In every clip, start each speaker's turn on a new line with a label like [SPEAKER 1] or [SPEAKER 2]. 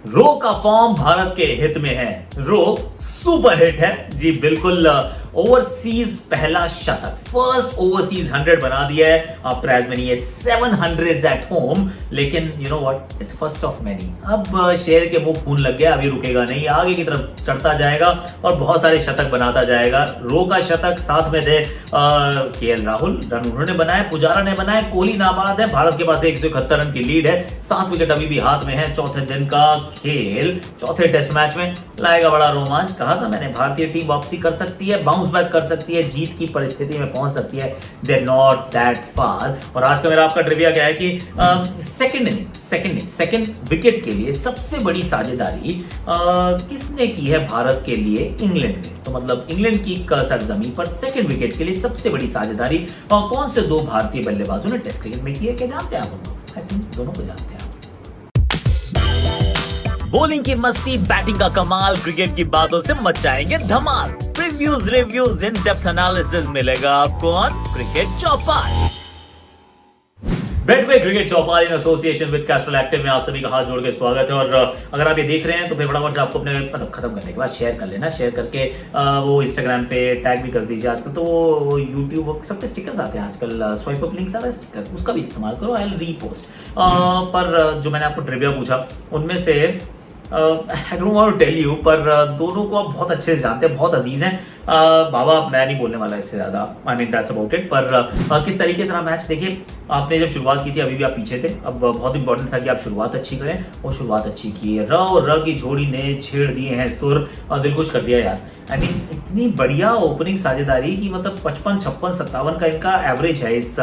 [SPEAKER 1] रो का फॉर्म भारत के हित में है। रो सुपर हिट है जी, बिल्कुल। ओवरसीज पहला शतक, फर्स्ट ओवरसीज 100 बना दिया है after as many 700 at home. लेकिन you know what, it's first of many. अब शेर के मुंह खून लग गया, अभी रुकेगा नहीं, आगे की तरफ चढ़ता जाएगा और बहुत सारे शतक बनाता जाएगा। रो का शतक साथ में थे केएल राहुल, रन उन्होंने बनाए, पुजारा ने बनाए, कोहली नाबाद है, भारत के पास 171 रन की लीड है, 7 विकेट अभी भी हाथ में है। चौथे दिन का खेल, चौथे टेस्ट मैच में लाएगा बड़ा रोमांच। कहा था मैंने, भारतीय टीम वापसी कर सकती है, बाउंस बैक कर सकती है, जीत की परिस्थिति में पहुंच सकती है। They not that far. और आज का मेरा आपका ट्रिविया क्या है कि सेकंड विकेट के लिए सबसे बड़ी साझेदारी किसने की है भारत के लिए? इंग्लैंड ने। तो मतलब इंग्लैंड की सरजमीन पर सेकंड विकेट के लिए सबसे बड़ी साझेदारी कौन से दो भारतीय बल्लेबाजों ने टेस्ट क्रिकेट में की है? क्या जानते हैं आप उनको? आई थिंक दोनों को जानते हैं आप। बॉलिंग की मस्ती, बैटिंग का कमाल, क्रिकेट की बातों से मचाएंगे धमाल। Previews, reviews, in depth analysis मिलेगा आपको on cricket Chaupal. Betway cricket Chaupal in association with Castrol Active में आप सभी का हाथ जोड़ के स्वागत है। और अगर आप ये देख रहे हैं तो फिर फटाफट से आपको अपने मतलब खत्म करने के बाद शेयर कर लेना। शेयर करके वो इंस्टाग्राम पे टैग भी कर दीजिए। आजकल तो वो यूट्यूब सब पे स्टिकर्स आते हैं आजकल, स्वाइप अप लिंक्स आ रहा है स्टिकर, उसका भी इस्तेमाल करो। I will repost. पर जो मैंने आपको ट्रिविया पूछा उनमें से I don't want to tell you, पर दोनों को आप बहुत अच्छे से जानते हैं, बहुत अजीज हैं। बाबा मैं नहीं बोलने वाला इससे ज्यादा, I mean that's about it. पर किस तरीके से ना मैच देखिए, आपने जब शुरुआत की थी अभी भी आप पीछे थे, अब बहुत इंपॉर्टेंट था कि आप शुरुआत अच्छी करें, और शुरुआत अच्छी की है। र और र की जोड़ी ने छेड़ दिए हैं सुर, दिल खुश कर दिया यार। आई मीन इतनी बढ़िया ओपनिंग साझेदारी की, मतलब 55, 56, 57 का इनका एवरेज है इस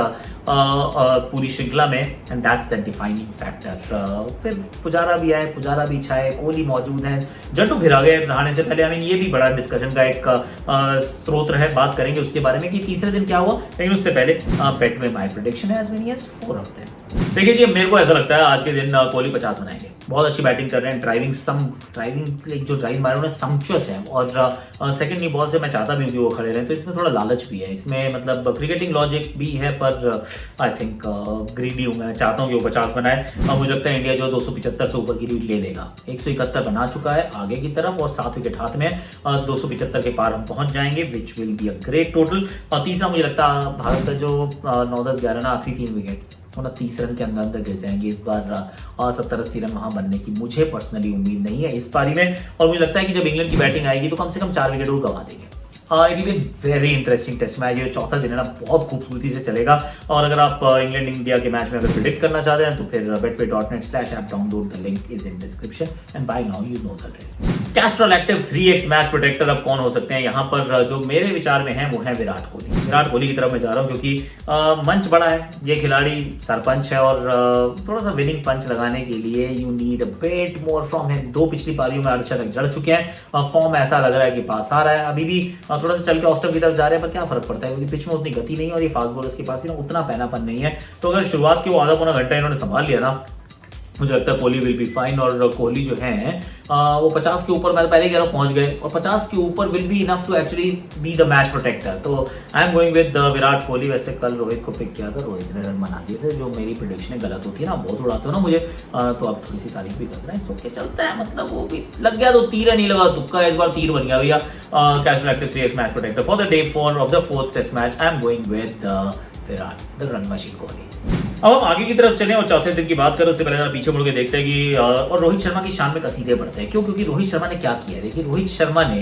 [SPEAKER 1] पूरी श्रृंखला में, and that's the defining factor. फिर पुजारा भी आए, पुजारा भी छाए, कोहली मौजूद है, जट्टू फिर आ गए नहाने से पहले। आई मीन ये भी बड़ा डिस्कशन का एक स्रोत है, बात करेंगे उसके बारे में कि तीसरे दिन क्या हुआ। लेकिन उससे पहले बेट में माय प्रेडिक्शन है as many as 4 of them. देखिए जी, मेरे को ऐसा लगता है आज के दिन कोहली 50 बनाएंगे। बहुत अच्छी बैटिंग कर रहे हैं, ड्राइविंग जो ड्राइव मारे उन्हें सम्चुअस है। और सेकंड न्यू बॉल से मैं चाहता भी हूँ कि वो खड़े रहें, तो इसमें थोड़ा लालच भी है, इसमें मतलब क्रिकेटिंग लॉजिक भी है। पर आई थिंक ग्रीडी हूँ, मैं चाहता हूँ कि वो 50 बनाए। मुझे लगता है इंडिया जो 275 से ऊपर की लीड ले लेगा। 171 बना चुका है आगे की तरफ, और 7 विकेट हाथ में, 275 के पार हम पहुंच जाएंगे, which will be a great total. और तीसरा मुझे लगता है भारत का जो 9, 10, 11 ना आखिरी 3 विकेट 29 रन के अंदर गिर जाएंगे इस बार। 70-80 रन वहां बनने की मुझे पर्सनली उम्मीद नहीं है इस पारी में। और मुझे लगता है कि जब इंग्लैंड की बैटिंग आएगी तो कम से कम 4 विकेट वो गवा देंगे। It will be very interesting test match. ये चौथा दिन है ना, बहुत खूबसूरती से चलेगा। और अगर आप इंग्लैंड इंडिया के मैच में अगर प्रिडिक्ट करना चाहते हैं तो फिर betway.net/app download, the link is in description, and buy now you know the drill. Castrol Activ 3x match protector अब कौन हो सकते हैं यहाँ पर? जो मेरे विचार में है वो है विराट कोहली। विराट कोहली की तरफ मैं जा रहा हूँ क्योंकि मंच बड़ा है, ये खिलाड़ी सरपंच है, और थोड़ा सा विनिंग पंच लगाने के लिए you need a bit more from him. 2 पिछली पारियों में अर्धशतक जड़ चुके हैं, फॉर्म ऐसा लग रहा है कि पास आ रहा है। अभी भी थोड़ा सा चल के ऑफ स्टंप की तरफ जा रहे हैं, पर क्या फर्क पड़ता है क्योंकि पिच में उतनी गति नहीं है, और ये फास्ट बॉलर्स के पास भी ना उतना पैनापन नहीं है। तो अगर शुरुआत के वो आधा पौना घंटा इन्होंने संभाल लिया ना, मुझे लगता है कोहली विल बी फाइन। और कोहली जो है वो 50 के ऊपर, मैं पहले कह रहा हूँ, पहुंच गए, और 50 के ऊपर will be enough to actually be the match protector. तो I am going with Virat Kohli. वैसे कल रोहित को पिक किया था, रोहित ने रन बना दिए थे, जो मेरी प्रेडिक्शन गलत होती है ना, बहुत उड़ाते हो ना मुझे, तो अब थोड़ी सी तारीफ भी कर रहे हैं। ओके, चलता है, मतलब वो भी लग गया तो तीर नहीं लगा तुक्का, इस बार तीर बन गया भैया। Castrol Activ 3x match protector for the day 4 of the 4th test match. I am going with Virat the run machine Kohli. अब हम आगे की तरफ चलें और चौथे दिन की बात करें उससे पहले जरा पीछे मुड़ के देखते हैं कि और रोहित शर्मा की शान में कसीदे बढ़ते हैं। क्यों? क्योंकि रोहित शर्मा ने क्या किया है। देखिए, रोहित शर्मा ने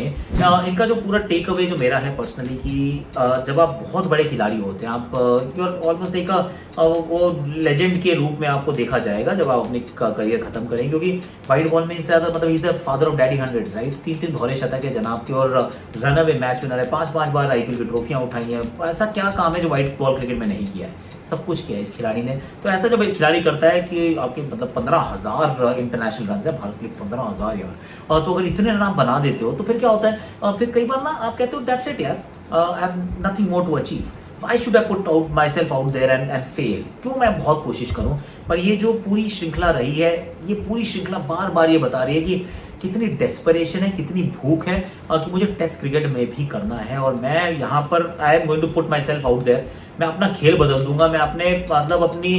[SPEAKER 1] इनका जो पूरा टेक अवे जो मेरा है पर्सनली कि जब आप बहुत बड़े खिलाड़ी होते हैं, आप यू आर ऑलमोस्ट एक वो लेजेंड के रूप में आपको देखा जाएगा जब आप अपनी करियर खत्म करेंगे। क्योंकि वाइट बॉल में इनसे ज्यादा, मतलब is the father of daddy hundreds, right? 3-3 दोहरे शतक है जनाब के, और रन अवे मैच विनर है, 5-5 बार आईपीएल की ट्रॉफियां उठाई हैं। ऐसा क्या काम है जो व्हाइट बॉल क्रिकेट में नहीं किया है? सब कुछ किया है इस खिलाड़ी ने। तो ऐसा जब एक खिलाड़ी करता है कि आपके मतलब 15,000 इंटरनेशनल रन है भारत के लिए, 15,000 यार, तो अगर इतने रन आप बना देते हो तो फिर क्या होता है? फिर कई बार ना आप कहते हो दैट्स इट यार, I have nothing more to achieve, Why should I put out myself out there and fail? क्यों मैं बहुत कोशिश करूं? पर ये जो पूरी श्रृंखला रही है, ये पूरी श्रृंखला बार बार ये बता रही है कि कितनी डेस्परेशन है, कितनी भूख है कि मुझे टेस्ट क्रिकेट में भी करना है। और मैं यहाँ पर I am going to put myself out there. मैं अपना खेल बदल दूंगा, मैं अपने मतलब अपनी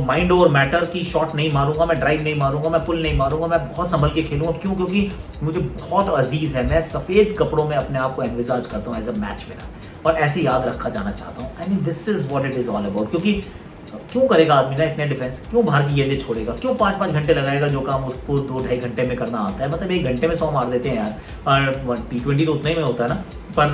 [SPEAKER 1] माइंड ओवर मैटर की शॉट नहीं मारूंगा, मैं ड्राइव नहीं मारूंगा, मैं पुल नहीं मारूंगा, मैं बहुत संभल के खेलूंगा। क्यों? क्योंकि मुझे बहुत अजीज है, मैं सफेद कपड़ों में अपने आप को एनविजाज करता हूँ एज अ मैच विनर, और ऐसे याद रखा जाना चाहता हूँ। I mean this is what it is all about. क्योंकि क्यों करेगा आदमी ना इतने डिफेंस, क्यों बाहर की गेंदें छोड़ेगा, क्यों 5-5 घंटे लगाएगा जो काम उसको 2-2.5 घंटे में करना आता है। मतलब 1 घंटे में 100 मार देते हैं यार, T20 तो उतना ही में होता है ना। पर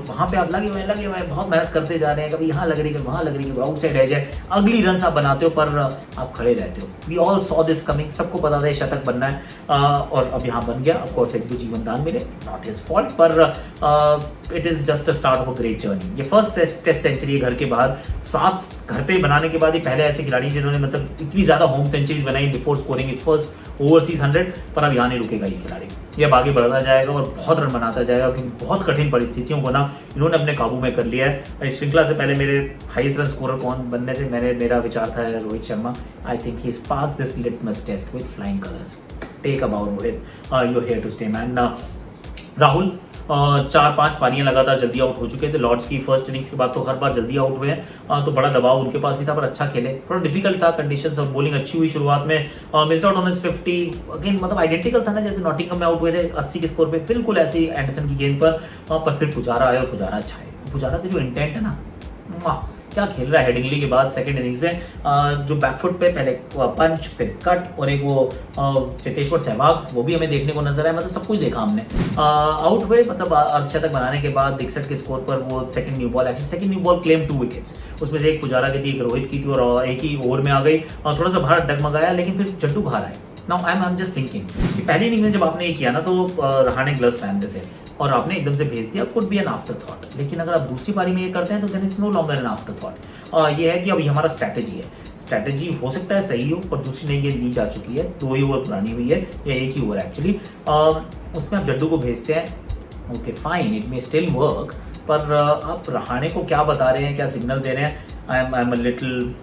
[SPEAKER 1] वहां पे आप लगे हुए बहुत मेहनत करते जा रहे हैं, कभी यहाँ लग रही है, वहां लग रही है, आउटसाइड रह जाए, अगली रन आप बनाते हो पर आप खड़े रहते हो। We all saw this coming, सबको पता था शतक बनना है, और अब यहाँ बन गया। ऑफ कोर्स 1-2 जीवन दान मिले, नॉट हिज फॉल्ट, पर it is just a start of a great journey. ये फर्स्ट टेस्ट सेंचुरी घर के बाहर, 7 घर पे बनाने के बाद ही पहले ऐसे खिलाड़ी जिन्होंने मतलब इतनी ज्यादा होम सेंचुरीज बनाई before scoring is first overseas 100। पर अब यहाँ नहीं रुकेगा ये खिलाड़ी, ये अब आगे बढ़ता जाएगा और बहुत रन बनाता जाएगा, क्योंकि बहुत कठिन परिस्थितियों को ना इन्होंने अपने काबू में कर लिया है। इस श्रृंखला से पहले मेरे हाईएस्ट रन स्कोरर कौन बनने थे, मेरा विचार था Rohit Sharma. I think he is pass this litmus test with flying colours. Take about Rohit, you here to stay man. Rahul 4-5 पारियां लगातार जल्दी आउट हो चुके थे। लॉर्ड्स की फर्स्ट इनिंग्स के बाद तो हर बार जल्दी आउट हुए हैं, तो बड़ा दबाव उनके पास भी था, पर अच्छा खेले। थोड़ा डिफिकल्ट था कंडीशंस, और बॉलिंग अच्छी हुई शुरुआत में। मिस्ड आउट ऑन 50 अगेन, मतलब आइडेंटिकल था ना जैसे नॉटिंघम में आउट हुए थे 80 के स्कोर पे, बिल्कुल ऐसी एंडरसन की गेंद पर फिर पुजारा आया और पुजारा अच्छा है। पुजारा का जो इंटेंट है ना, क्या खेल रहा है हेडिंगली के बाद सेकंड इनिंग्स में, जो बैकफुट पे पहले पंच फिर कट, और एक वो चेतेश्वर सहवाग वो भी हमें देखने को नजर आया। मतलब सब कुछ देखा हमने। आउट हुए, मतलब अर्धशतक बनाने के बाद 61 के स्कोर पर वो second new ball claim 2 wickets, उसमें से एक पुजारा की थी, एक रोहित की थी, और एक ही ओवर में आ गई। थोड़ा सा बाहर डगमगाया, लेकिन फिर जड्डू बाहर आए। Now I am just thinking कि पहली इनिंग में जब आपने ये किया ना, तो रहाणे ग्लव्स पहनते थे और आपने एकदम से भेज दिया, could be an afterthought. लेकिन अगर आप दूसरी पारी में ये करते हैं तो then it's no longer an afterthought. ये है कि अभी हमारा स्ट्रैटेजी है, स्ट्रैटेजी हो सकता है सही हो, पर दूसरी ने ये ली जा चुकी है, 2 ही ओवर पुरानी हुई है, या 1 ही ओवर एक्चुअली। उसमें आप जड्डू को भेजते हैं, okay fine, it may still work, पर आप रहाणे को क्या बता रहे हैं, क्या सिग्नल दे रहे हैं? I am a little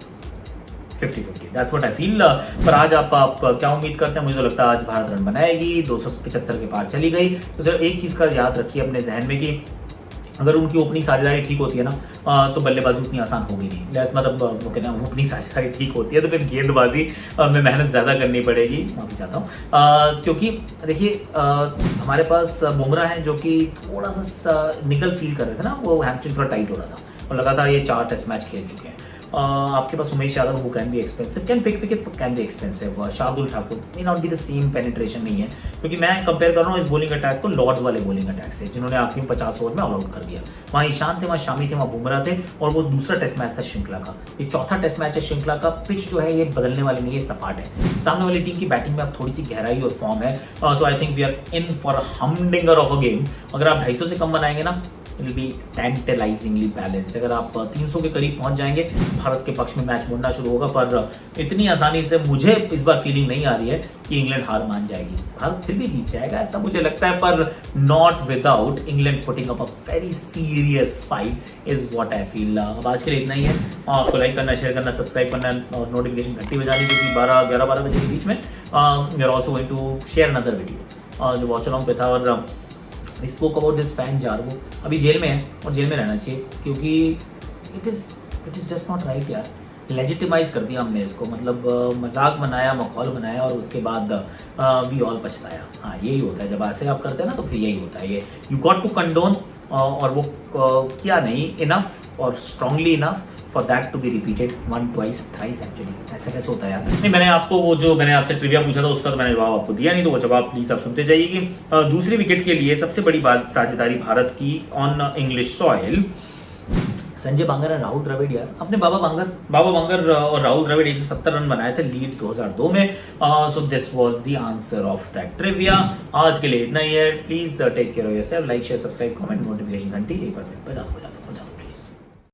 [SPEAKER 1] 50-50, that's what I feel. पर आज आप क्या उम्मीद करते हैं? मुझे तो लगता है आज भारत रन बनाएगी, 275 के पार चली गई। तो सिर्फ एक चीज का याद रखिए अपने जहन में कि अगर उनकी ओपनिंग साझेदारी ठीक होती है ना, तो बल्लेबाजी उतनी आसान होगी नहीं। मतलब वो कहते हैं ओपनिंग साझेदारी ठीक होती है तो फिर गेंदबाजी में मेहनत ज्यादा करनी पड़ेगी। माफी चाहता हूँ, क्योंकि देखिए हमारे पास बुमराह है जो कि थोड़ा सा निकल फील कर रहे थे ना, वो हैमस्ट्रिंग थोड़ा टाइट हो रहा था, और लगातार ये 4 टेस्ट मैच खेल चुके हैं। आपके पास Umesh Yadav who can be expensive, can pick wickets but can be expensive. Shardul Thakur may not be the same penetration नहीं है, क्योंकि मैं कंपेयर कर रहा हूँ इस बॉलिंग अटैक को लॉर्ड्स वाले बॉलिंग अटैक से, जिन्होंने आखिरी में 50 ओवर में ऑल आउट कर दिया। वहाँ ईशान थे, वहाँ शामी थे, वहाँ बुमराह थे, और वो दूसरा टेस्ट मैच था श्रृंखला का। ये चौथा टेस्ट मैच है श्रृंखला का। पिच जो है ये बदलने वाली नहीं है, सपाट है। सामने वाली टीम की बैटिंग में अब थोड़ी सी गहराई और फॉर्म है, so I think we are in for a humdinger of a game. अगर आप 250 से कम बनाएंगे ना, it will be tantalisingly balanced. अगर आप 300 के करीब पहुंच जाएंगे, भारत के पक्ष में मैच मुड़ना शुरू होगा। पर इतनी आसानी से मुझे इस बार फीलिंग नहीं आ रही है कि इंग्लैंड हार मान जाएगी। भारत फिर भी जीत जाएगा ऐसा मुझे लगता है, पर not without England putting up a very serious fight is what I feel. अब आज के लिए इतना ही है। आपको लाइक करना, शेयर करना, सब्सक्राइब करना और नोटिफिकेशन घंटी बजानी, क्योंकि 11 बजे के बीच में we are also going to share another video जो वॉच अलॉन्ग पे था। और spoke about this fan jargo, अभी जेल में है और जेल में रहना चाहिए, क्योंकि it is just not right यार। लेजिटिमाइज कर दिया हमने इसको, मतलब मजाक बनाया, मखौल बनाया, और उसके बाद वी ऑल पछताया। हाँ, यही होता है जब ऐसे आप करते हैं ना, तो फिर यही होता है। ये यू गॉट टू कंडोन, और वो किया नहीं इनफ और strongly enough for that to be repeated 1, 2, 3 actually. ऐसा कैसे होता है यार? नहीं, मैंने आपको वो जो मैंने आपसे ट्रिविया पूछा था उसका तो मैंने जवाब आपको दिया नहीं, तो वो जवाब प्लीज आप सुनते जाइए कि दूसरी विकेट के लिए सबसे बड़ी बात साझेदारी भारत की ऑन इंग्लिश सॉइल। संजय बांगर और राहुल द्रविड़ यार, अपने बाबा बांगर और राहुल द्रविड़ 170 रन बनाए थे लीड्स 2002 में। So this was the answer of that trivia. आज के लिए इतना ही है। Please take care of yourself, like share subscribe comment, notification घंटी एक बार बजा दो।